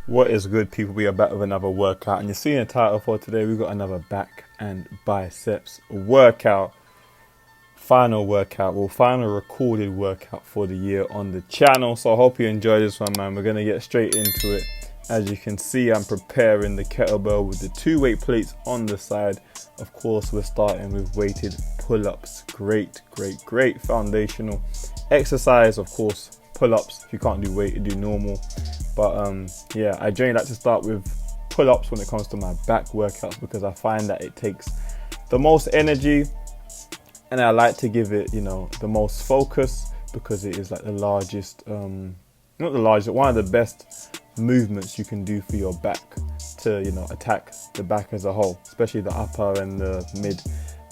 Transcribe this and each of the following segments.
What is good, people? We are back with another workout, and you're seeing the title for today. We've got another back and biceps workout. Final recorded workout for the year on the channel. So I hope you enjoy this one, man. We're gonna get straight into it. As you can see, I'm preparing the kettlebell with the 2 weight plates on the side. Of course, we're starting with weighted pull-ups. Great foundational exercise. Of course, pull-ups. If you can't do weight, you do normal. But yeah, I generally like to start with pull-ups when it comes to my back workouts, because I find that it takes the most energy, and I like to give it, the most focus, because it is like the largest, not the largest, one of the best movements you can do for your back to, attack the back as a whole, especially the upper and the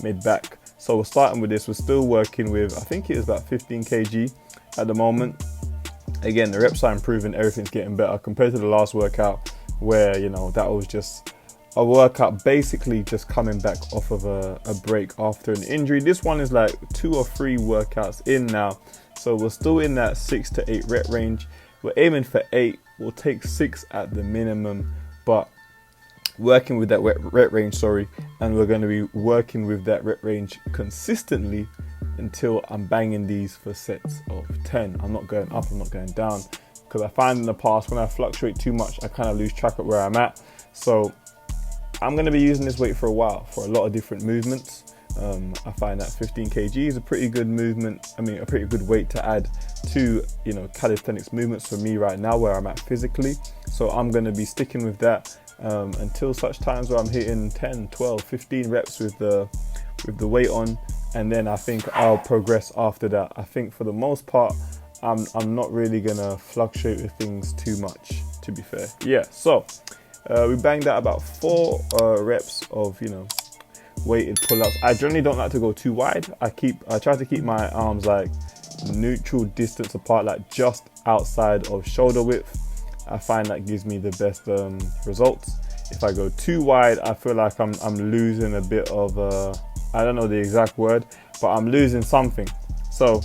mid back. So we're starting with this. We're still working with, I think it is about 15 kg at the moment. Again, the reps are improving, everything's getting better compared to the last workout where, that was just a workout basically just coming back off of a break after an injury. This one is like 2 or 3 workouts in now. So we're still in that 6 to 8 rep range. We're aiming for 8. We'll take 6 at the minimum, but working with that rep range, and we're going to be working with that rep range consistently until I'm banging these for sets of 10. I'm not going up, I'm not going down, because I find in the past when I fluctuate too much, I kind of lose track of where I'm at. So I'm going to be using this weight for a while for a lot of different movements. I find that 15 kg is a pretty good movement. A pretty good weight to add to, calisthenics movements for me right now where I'm at physically. So I'm going to be sticking with that until such times where I'm hitting 10, 12, 15 reps with the weight on. And then I think I'll progress after that. I think for the most part, I'm not really gonna fluctuate with things too much, to be fair. Yeah, so we banged out about 4 reps of, weighted pull-ups. I generally don't like to go too wide. I try to keep my arms like neutral distance apart, like just outside of shoulder width. I find that gives me the best results. If I go too wide, I feel like I'm losing a bit of I don't know the exact word, but I'm losing something. So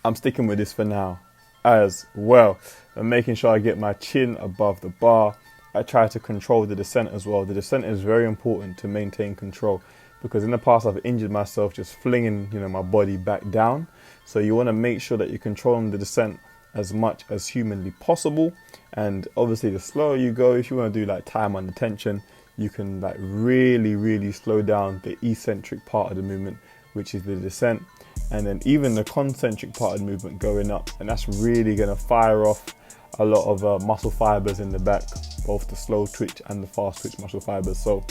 I'm sticking with this for now as well. I'm making sure I get my chin above the bar. I try to control the descent as well. The descent is very important to maintain control, because in the past I've injured myself just flinging, my body back down. So you want to make sure that you're controlling the descent as much as humanly possible. And obviously the slower you go, if you want to do like time under tension, you can like really slow down the eccentric part of the movement, which is the descent, and then even the concentric part of the movement going up, and that's really going to fire off a lot of muscle fibers in the back, both the slow twitch and the fast twitch muscle fibers. So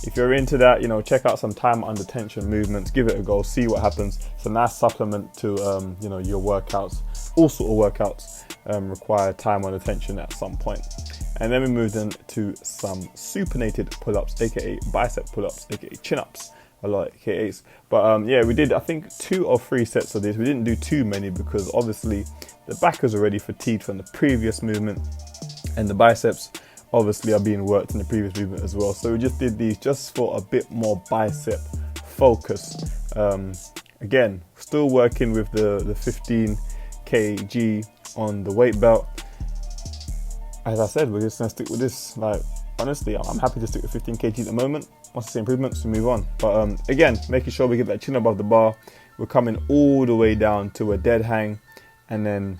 if you're into that, check out some time under tension movements, give it a go, see what happens. It's a nice supplement to your workouts. All sort of workouts require time under tension at some point. And then we moved into some supinated pull-ups, aka bicep pull-ups, aka chin-ups, a lot of AKAs. But yeah, we did I think 2 or 3 sets of this. We didn't do too many because obviously the back is already fatigued from the previous movement, and the biceps obviously are being worked in the previous movement as well. So we just did these just for a bit more bicep focus. Again, still working with the 15 kg on the weight belt. As I said, we're just gonna stick with this. Like, honestly, I'm happy to stick with 15 kg at the moment. Once I see improvements, we move on. But again, making sure we get that chin above the bar. We're coming all the way down to a dead hang, and then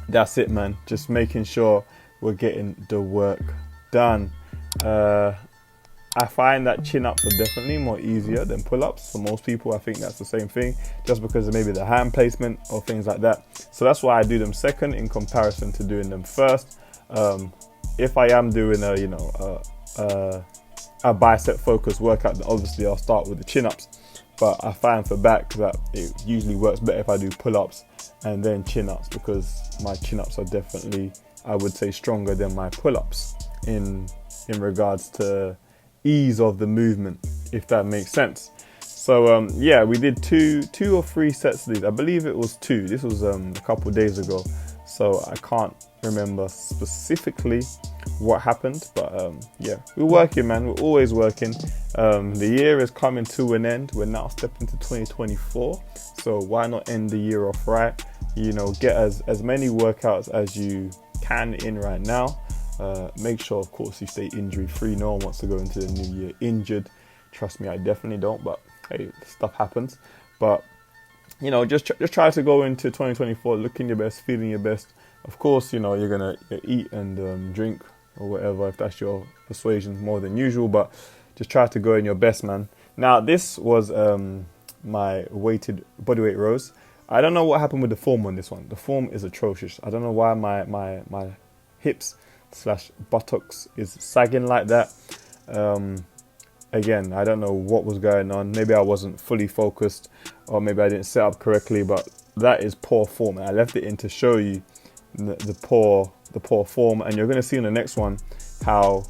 that's it, man. Just making sure we're getting the work done. I find that chin-ups are definitely more easier than pull-ups. For most people, I think that's the same thing, just because of maybe the hand placement or things like that. So that's why I do them second in comparison to doing them first. If I am doing a bicep focused workout, then obviously I'll start with the chin-ups. But I find for back that it usually works better if I do pull-ups and then chin-ups, because my chin-ups are definitely, I would say, stronger than my pull-ups in regards to ease of the movement, if that makes sense. So yeah, we did two or 3 sets of these. I believe it was 2. This was a couple of days ago, so I can't remember specifically what happened, but yeah, we're working, man. We're always working. The year is coming to an end. We're now stepping into 2024, so why not end the year off right? Get as many workouts as you can in right now. Make sure, of course, you stay injury free. No one wants to go into the new year injured. Trust me, I definitely don't, but hey, stuff happens. But just try to go into 2024 looking your best, feeling your best. Of course, you're gonna eat and drink or whatever if that's your persuasion more than usual, but just try to go in your best, man. Now, this was my weighted bodyweight rows. I don't know what happened with the form on this one. The form is atrocious. I don't know why my hips / buttocks is sagging like that. Again, I don't know what was going on. Maybe I wasn't fully focused, or maybe I didn't set up correctly, but that is poor form. And I left it in to show you the poor form. And you're going to see in the next one how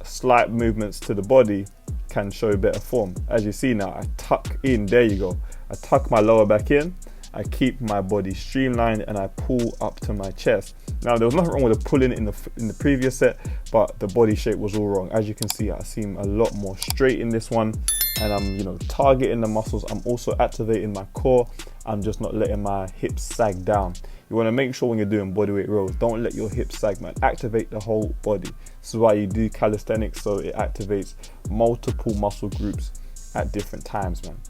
slight movements to the body can show better form. As you see now, I tuck in, there you go. I tuck my lower back in, I keep my body streamlined, and I pull up to my chest. Now, there was nothing wrong with the pulling in the previous set, but the body shape was all wrong. As you can see, I seem a lot more straight in this one, and I'm targeting the muscles. I'm also activating my core. I'm just not letting my hips sag down. You want to make sure when you're doing bodyweight rows, don't let your hips sag, man. Activate the whole body. This is why you do calisthenics, so it activates multiple muscle groups at different times, man.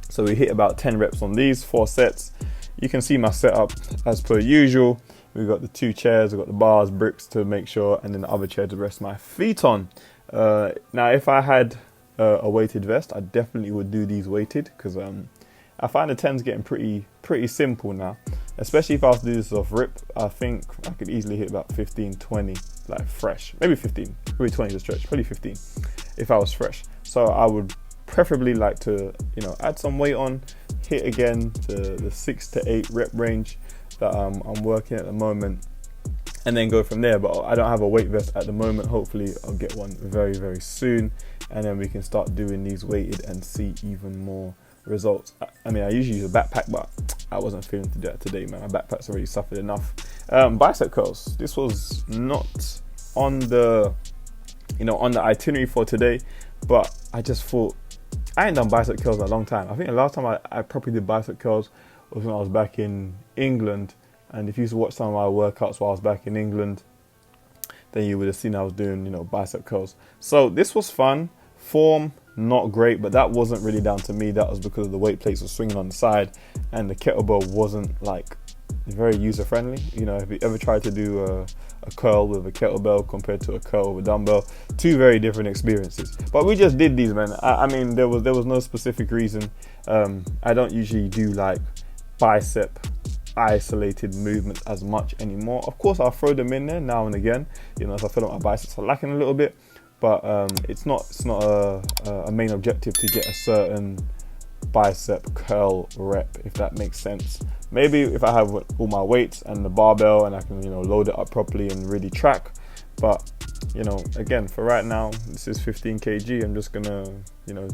So we hit about 10 reps on these 4 sets. You can see my setup as per usual. We've got the 2 chairs, we've got the bars, bricks to make sure, and then the other chair to rest my feet on. Now, if I had a weighted vest, I definitely would do these weighted, because I find the 10s getting pretty simple now. Especially if I was to do this off rip, I think I could easily hit about 15, 20, like fresh. Maybe 15, maybe 20 to stretch, probably 15 if I was fresh. So I would preferably like to, add some weight on, hit again the 6 to 8 rep range that I'm working at the moment, and then go from there. But I don't have a weight vest at the moment. Hopefully I'll get one very, very soon, and then we can start doing these weighted and see even more results. I mean, I usually use a backpack, but I wasn't feeling to do that today, man. My backpack's already suffered enough. Bicep curls. This was not on the itinerary for today, but I just thought, I ain't done bicep curls in a long time. I think the last time I properly did bicep curls was when I was back in England. And if you used to watch some of my workouts while I was back in England, then you would have seen I was doing, bicep curls. So this was fun. Form, not great, but that wasn't really down to me. That was because the weight plates were swinging on the side, and the kettlebell wasn't very user friendly. If you ever tried to do a curl with a kettlebell compared to a curl with a dumbbell, 2 very different experiences. But we just did these, man. I mean, there was no specific reason. I don't usually do bicep isolated movements as much anymore. Of course, I'll throw them in there now and again, if I feel like my biceps are lacking a little bit. But it's not a main objective to get a certain bicep curl rep, if that makes sense. Maybe if I have all my weights and the barbell and I can load it up properly and really track. But again, for right now, this is 15 kg. I'm just gonna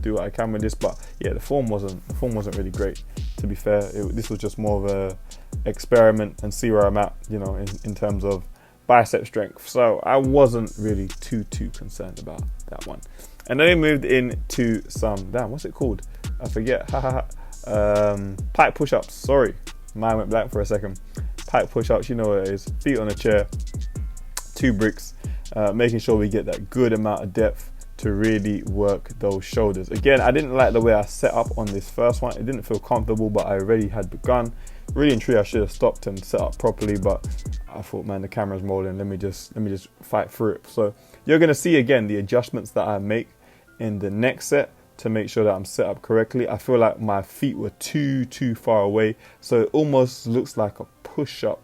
do what I can with this. But yeah, the form wasn't really great, to be fair. This was just more of a experiment and see where I'm at, in terms of bicep strength. So I wasn't really too concerned about that one. And then we moved into some, what's it called? I forget. Pike push-ups. Sorry, mine went blank for a second. Pike push-ups, you know what it is. Feet on a chair, 2 bricks, making sure we get that good amount of depth to really work those shoulders. Again, I didn't like the way I set up on this first one. It didn't feel comfortable, but I already had begun. Really and truly, I should have stopped and set up properly, but I thought, man, the camera's rolling. Let me just fight through it. So you're gonna see again the adjustments that I make in the next set to make sure that I'm set up correctly. I feel like my feet were too far away, so it almost looks like a push-up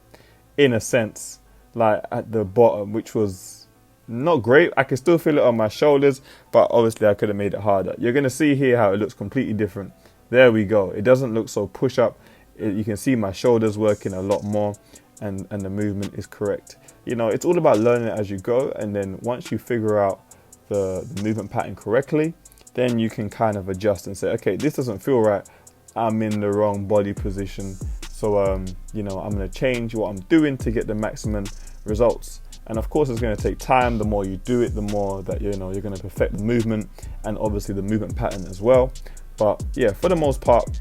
in a sense, at the bottom, which was not great. I can still feel it on my shoulders, but obviously I could have made it harder. You're gonna see here how it looks completely different. There we go. It doesn't look so push-up. You can see my shoulders working a lot more, and the movement is correct. It's all about learning it as you go, and then once you figure out the movement pattern correctly, then you can kind of adjust and say, okay, this doesn't feel right. I'm in the wrong body position. So, I'm going to change what I'm doing to get the maximum results. And of course, it's going to take time. The more you do it, the more that, you're going to perfect the movement and obviously the movement pattern as well. But yeah, for the most part,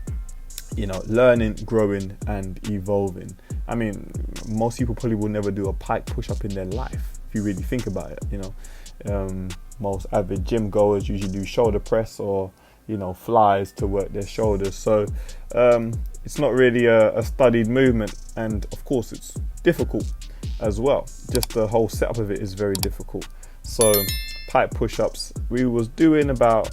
learning, growing and evolving. I mean, most people probably will never do a pike push-up in their life. if you really think about it, most avid gym goers usually do shoulder press or flies to work their shoulders. So it's not really a studied movement, and of course it's difficult as well. Just the whole setup of it is very difficult. So pike push-ups, we was doing about,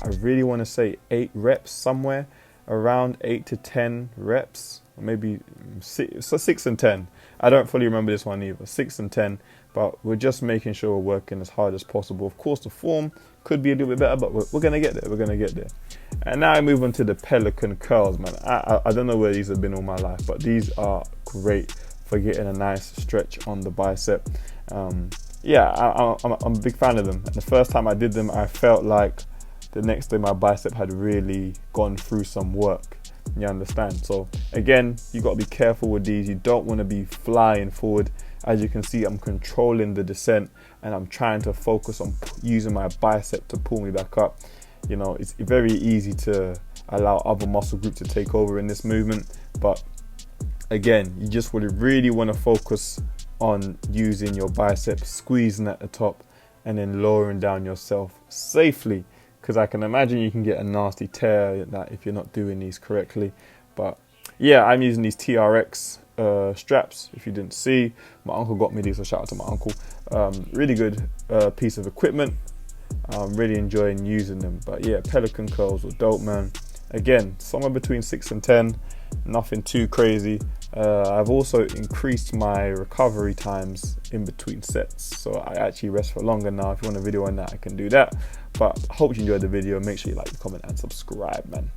I really want to say 8 reps, somewhere around 8 to 10 reps, or maybe 6 and 10. I don't fully remember this one either, 6 and 10, but we're just making sure we're working as hard as possible. Of course, the form could be a little bit better, but we're going to get there. We're going to get there. And now I move on to the pelican curls, man. I don't know where these have been all my life, but these are great for getting a nice stretch on the bicep. Yeah, I'm a big fan of them. And the first time I did them, I felt like the next day my bicep had really gone through some work. You understand? So again, you got to be careful with these. You don't want to be flying forward. As you can see, I'm controlling the descent and I'm trying to focus on using my bicep to pull me back up. It's very easy to allow other muscle groups to take over in this movement, but again, you just really want to focus on using your bicep, squeezing at the top and then lowering down yourself safely, because I can imagine you can get a nasty tear that if you're not doing these correctly. But yeah, I'm using these TRX straps. If you didn't see, my uncle got me these, so shout out to my uncle. Really good piece of equipment. I'm really enjoying using them. But yeah, pelican curls were dope, man. Again, somewhere between 6 and 10, nothing too crazy. I've also increased my recovery times in between sets, so I actually rest for longer now. If you want a video on that, I can do that. But I hope you enjoyed the video. Make sure you like, comment and subscribe, man.